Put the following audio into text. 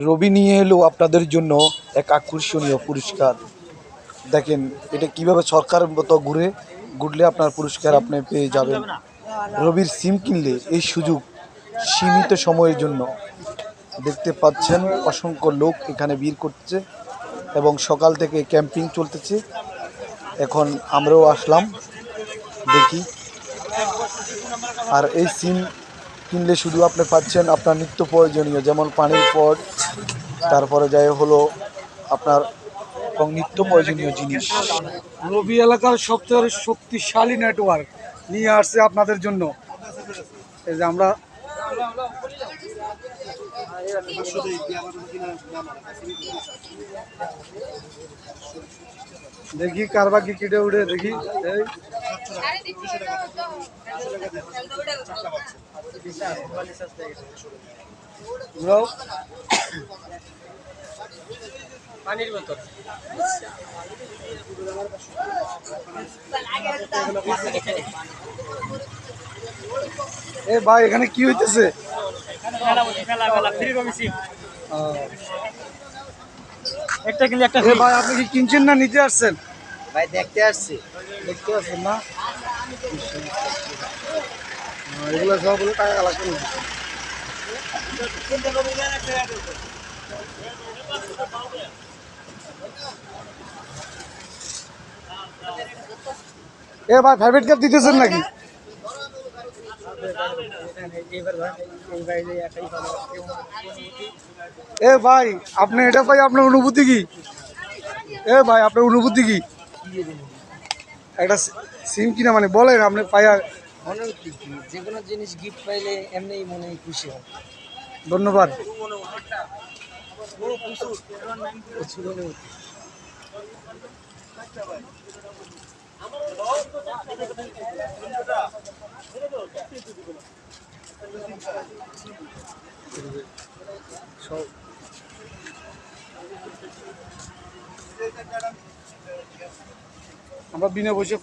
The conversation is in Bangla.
রবি নিয়ে এলো আপনাদের জন্য এক আকর্ষণীয় পুরস্কার। দেখেন এটা কিভাবে সরকার মতো ঘুরলে আপনার পুরস্কার আপনি পেয়ে যাবেন। রবির সিম কিনলে এই সুযোগ সীমিত সময়ের জন্য। দেখতে পাচ্ছেন অসংখ্য লোক এখানে ভিড় করছে এবং সকাল থেকে ক্যাম্পিং চলতেছে। এখন আমরাও আসলাম দেখি। আর এই সিম কিনলে শুধু আপনি পাচ্ছেন আপনার নিত্য প্রয়োজনীয়, যেমন পানির পট, তারপরে যাই হলো আপনার এবং নিত্য প্রয়োজনীয় জিনিস। রবি এলাকার সবচেয়ে শক্তিশালী নেটওয়ার্ক নিয়ে আসছে আপনাদের জন্য। এই যে আমরা দেখি কারবা কি কেটে উঠে দেখি। পানির বোতল এ ভাই এখানে কি হইতেছে? একটা কিনলে একটা। ভাই আপনি কি কিনছেন না নিতে আসছেন? ভাই দেখতে আসছি। দেখতে আসছেন না? এগুলো সব হলো টাকা কালেকশন। এ ভাই প্রাইভেট কার দিতেছেন নাকি? এ ভাই আপনি এটা পাই আপনার অনুভূতি কি? এ ভাই আপনার অনুভূতি কি? একটা সিম কিনা মানে বলেন আপনি পাইয়া। অনুভূতি কি, যে কোনো জিনিস গিফট পাইলে এমনি মনে খুশি হয়। ধন্যবাদ। আমরা বিনা বসে